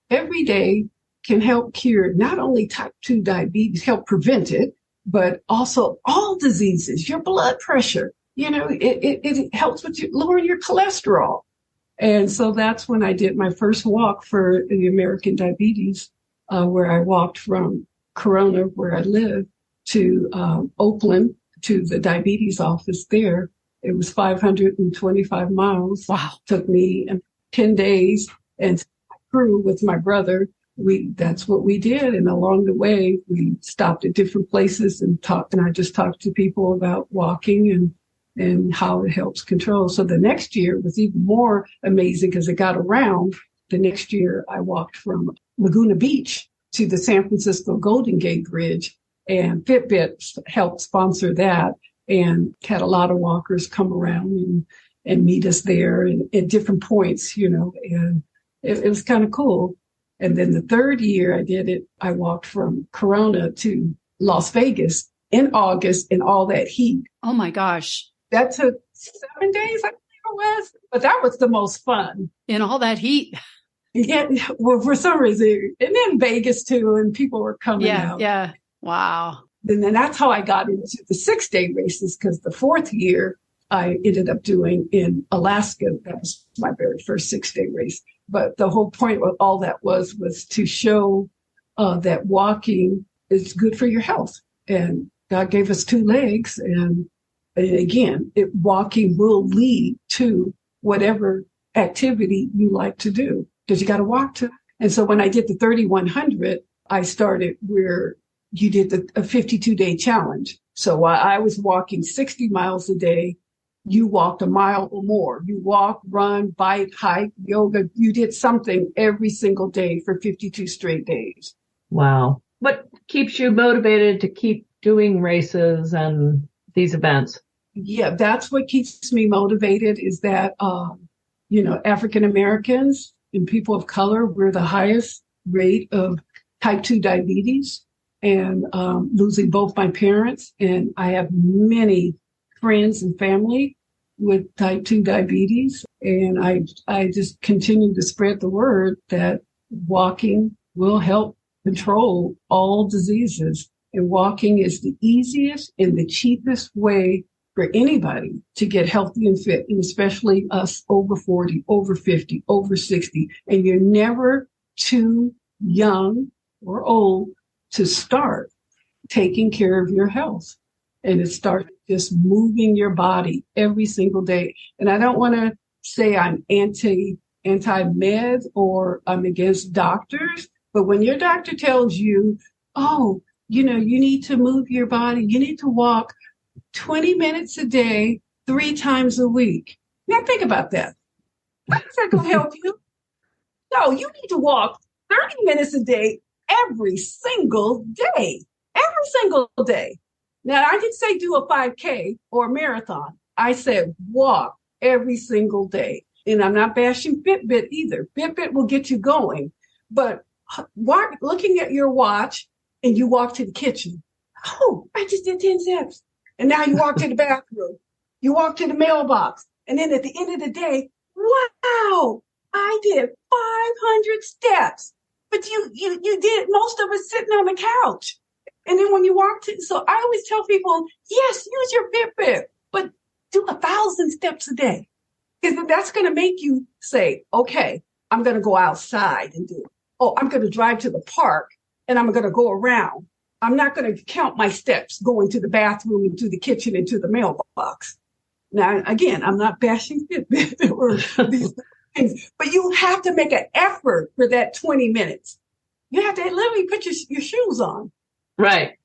every day can help cure not only type 2 diabetes, help prevent it, but also all diseases, your blood pressure, it helps with lowering your cholesterol. And so that's when I did my first walk for the American Diabetes, where I walked from Corona, where I live, to Oakland, to the diabetes office there. It was 525 miles. Wow. Took me 10 days, and my crew with my brother, that's what we did. And along the way, we stopped at different places and talked, and I just talked to people about walking and how it helps control. So the next year was even more amazing because it got around. The next year, I walked from Laguna Beach to the San Francisco Golden Gate Bridge, and Fitbit helped sponsor that, and had a lot of walkers come around and meet us there and at different points, and it was kind of cool. And then the third year I did it, I walked from Corona to Las Vegas in August in all that heat. Oh my gosh. That took 7 days, I think it was, but that was the most fun. In all that heat. Yeah, well, for some reason, and then Vegas too, and people were coming out. Yeah. Wow. And then that's how I got into the 6-day races, because the 4th year I ended up doing in Alaska. That was my very first 6-day race. But the whole point of all that was to show that walking is good for your health. And God gave us 2 legs. And again, walking will lead to whatever activity you like to do, because you got to walk to. And so when I did the 3100, I started where you did a 52-day challenge. So while I was walking 60 miles a day, you walked a mile or more. You walk, run, bike, hike, yoga. You did something every single day for 52 straight days. Wow. What keeps you motivated to keep doing races and these events? Yeah, that's what keeps me motivated, is that, African Americans and people of color, we're the highest rate of type 2 diabetes, and losing both my parents. And I have many friends and family with type 2 diabetes. And I just continue to spread the word that walking will help control all diseases. And walking is the easiest and the cheapest way for anybody to get healthy and fit, and especially us over 40, over 50, over 60. And you're never too young or old to start taking care of your health. And it starts just moving your body every single day. And I don't want to say I'm anti-med or I'm against doctors, but when your doctor tells you, oh, you need to move your body, you need to walk 20 minutes a day, 3 times a week. Now think about that. How is that going to help you? No, you need to walk 30 minutes a day every single day. Every single day. Now, I didn't say do a 5K or a marathon. I said walk every single day. And I'm not bashing Fitbit either. Fitbit will get you going. But looking at your watch and you walk to the kitchen. Oh, I just did 10 steps. And now you walk to the bathroom. You walk to the mailbox. And then at the end of the day, wow, I did 500 steps. But you did most of it sitting on the couch. And then when you walk so I always tell people, yes, use your Fitbit, but do 1,000 steps a day. Because that's going to make you say, okay, I'm going to go outside and do it. Oh, I'm going to drive to the park and I'm going to go around. I'm not going to count my steps going to the bathroom and to the kitchen and to the mailbox. Now, again, I'm not bashing Fitbit or these things, but you have to make an effort for that 20 minutes. You have to literally put your shoes on. Right.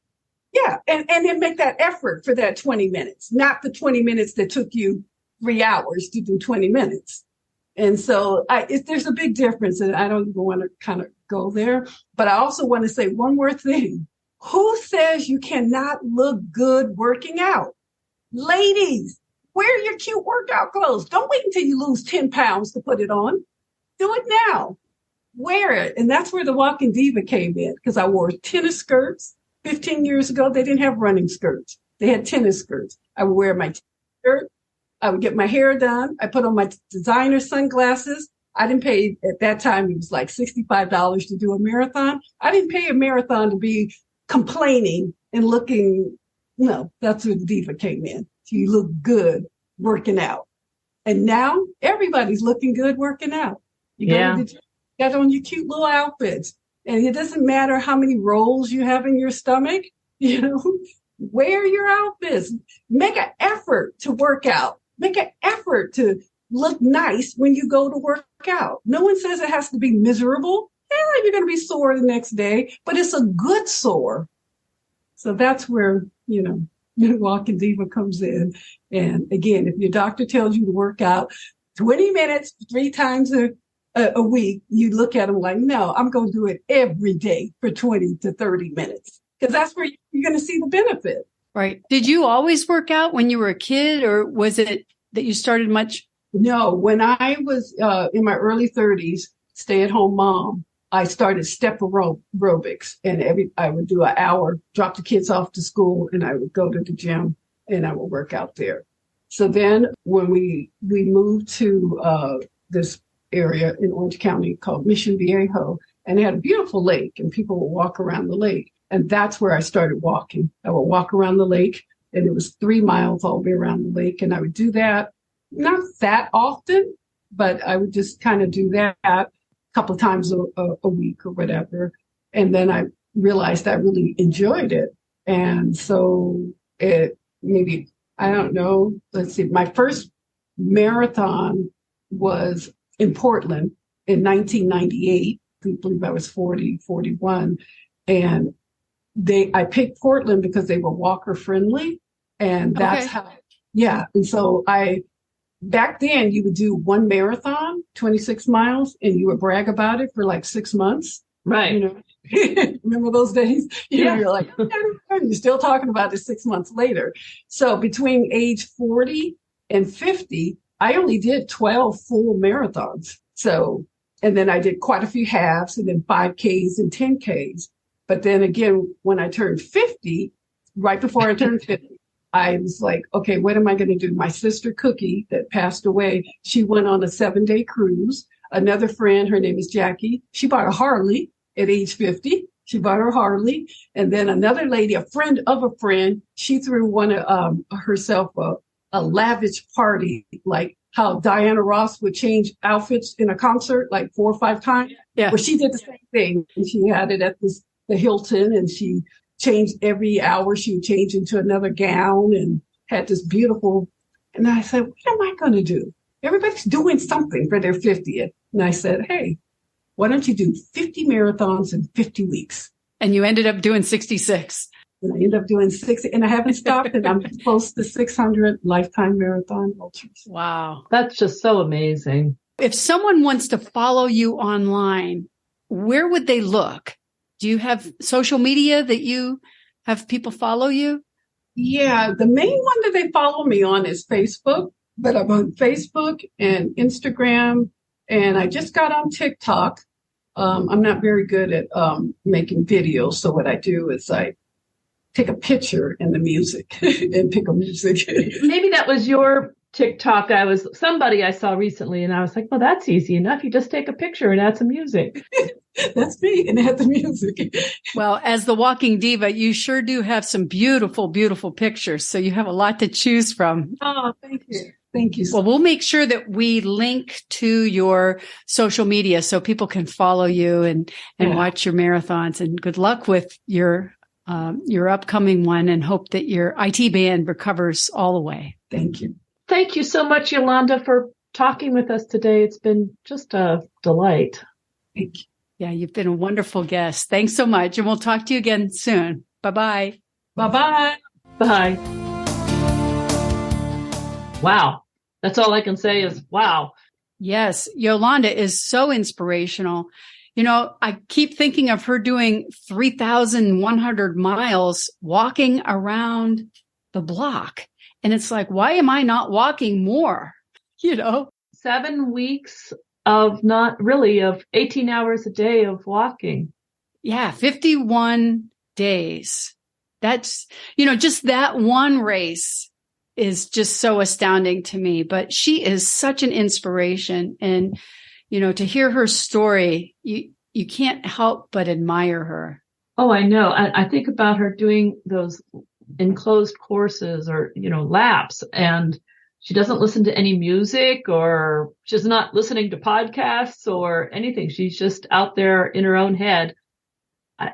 Yeah. And then make that effort for that 20 minutes, not the 20 minutes that took you 3 hours to do 20 minutes. And so there's a big difference, and I don't even want to kind of go there, but I also want to say one more thing. Who says you cannot look good working out? Ladies, wear your cute workout clothes. Don't wait until you lose 10 pounds to put it on. Do it now. Wear it. And that's where the Walking Diva came in, because I wore tennis skirts. 15 years ago, they didn't have running skirts. They had tennis skirts. I would wear my shirt. I would get my hair done. I put on my designer sunglasses. I didn't pay, at that time, it was like $65 to do a marathon. I didn't pay a marathon to be complaining and looking. No, that's where the diva came in. So you look good working out. And now everybody's looking good working out. You got on your cute little outfits. And it doesn't matter how many rolls you have in your stomach, wear your outfits. Make an effort to work out. Make an effort to look nice when you go to work out. No one says it has to be miserable. Yeah, you're going to be sore the next day, but it's a good sore. So that's where, Walking Diva comes in. And again, if your doctor tells you to work out 20 minutes, 3 times a week, you look at them like, no, I'm going to do it every day for 20 to 30 minutes, because that's where you're going to see the benefit. Right. Did you always work out when you were a kid, or was it that you started much? No, when I was in my early 30s, stay-at-home mom, I started step aerobics, and I would do an hour, drop the kids off to school, and I would go to the gym and I would work out there. So then when we moved to this area in Orange County called Mission Viejo, and they had a beautiful lake, and people would walk around the lake. And that's where I started walking. I would walk around the lake, and it was 3 miles all the way around the lake. And I would do that, not that often, but I would just kind of do that a couple of times a week or whatever. And then I realized I really enjoyed it. And so I don't know, let's see, my first marathon was in Portland in 1998. I believe I was 41. And I picked Portland because they were walker friendly. And that's how, And so back then you would do one marathon, 26 miles, and you would brag about it for like 6 months. Right. Remember those days? You're like, you're still talking about it 6 months later. So between age 40 and 50, I only did 12 full marathons. So, and then I did quite a few halves, and then 5Ks and 10Ks. But then again, when I turned 50, right before I turned 50, I was like, okay, what am I going to do? My sister Cookie that passed away, she went on a 7-day cruise. Another friend, her name is Jackie. She bought a Harley at age 50. She bought her Harley. And then another lady, a friend of a friend, she threw one of herself a lavish party, like how Diana Ross would change outfits in a concert like 4 or 5 times. Yeah. Well, she did the same thing. And she had it at the Hilton, and she changed every hour. She would change into another gown and had this beautiful. And I said, what am I going to do? Everybody's doing something for their 50th. And I said, hey, why don't you do 50 marathons in 50 weeks? And you ended up doing 66. And I ended up doing 60, and I haven't stopped, and I'm close to 600 lifetime marathon ultras. Wow. That's just so amazing. If someone wants to follow you online, where would they look? Do you have social media that you have people follow you? Yeah, the main one that they follow me on is Facebook, but I'm on Facebook and Instagram, and I just got on TikTok. I'm not very good at making videos, so what I do is I take a picture in the music and pick a music. Maybe that was your TikTok. Somebody I saw recently, and I was like, well, that's easy enough. You just take a picture and add some music. That's me, and add the music. Well, as the walking diva, you sure do have some beautiful, beautiful pictures. So you have a lot to choose from. Oh, thank you. Thank you. Well, we'll make sure that we link to your social media so people can follow you and watch your marathons. And good luck with your upcoming one, and hope that your IT band recovers all the way. Thank you. Thank you so much, Yolanda, for talking with us today. It's been just a delight. Thank you. Yeah, you've been a wonderful guest. Thanks so much. And we'll talk to you again soon. Bye-bye. Bye-bye. Bye. Wow. That's all I can say is wow. Yes. Yolanda is so inspirational. You know, I keep thinking of her doing 3,100 miles walking around the block. And it's like, why am I not walking more? 7 weeks of 18 hours a day of walking. Yeah. 51 days. That's, just that one race is just so astounding to me, but she is such an inspiration. And, to hear her story, you can't help but admire her. Oh, I know. I think about her doing those enclosed courses or, laps, and she doesn't listen to any music, or she's not listening to podcasts or anything. She's just out there in her own head.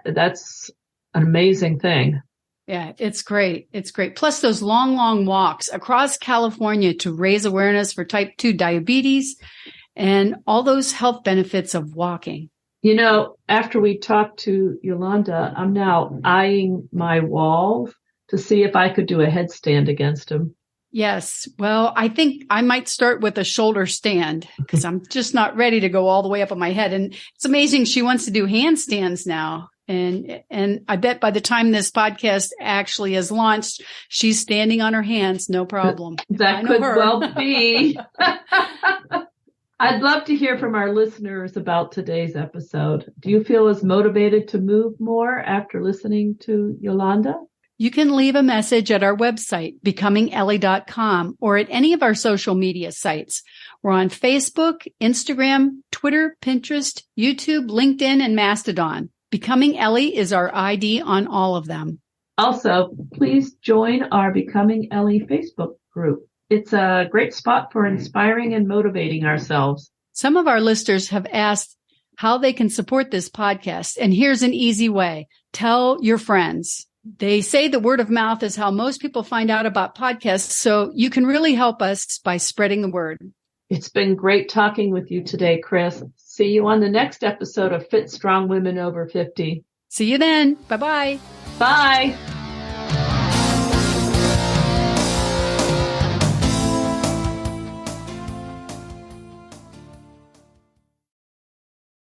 That's an amazing thing. Yeah, it's great. It's great. Plus those long, long walks across California to raise awareness for type 2 diabetes and all those health benefits of walking. After we talked to Yolanda, I'm now eyeing my wall to see if I could do a headstand against him. Yes. Well, I think I might start with a shoulder stand because I'm just not ready to go all the way up on my head. And it's amazing. She wants to do handstands now. And I bet by the time this podcast actually is launched, she's standing on her hands. No problem. That could well be. I'd love to hear from our listeners about today's episode. Do you feel as motivated to move more after listening to Yolanda? You can leave a message at our website, becomingellie.com, or at any of our social media sites. We're on Facebook, Instagram, Twitter, Pinterest, YouTube, LinkedIn, and Mastodon. Becoming Ellie is our ID on all of them. Also, please join our Becoming Ellie Facebook group. It's a great spot for inspiring and motivating ourselves. Some of our listeners have asked how they can support this podcast, and here's an easy way. Tell your friends. They say the word of mouth is how most people find out about podcasts, so you can really help us by spreading the word. It's been great talking with you today, Chris. See you on the next episode of Fit Strong Women Over 50. See you then. Bye-bye. Bye.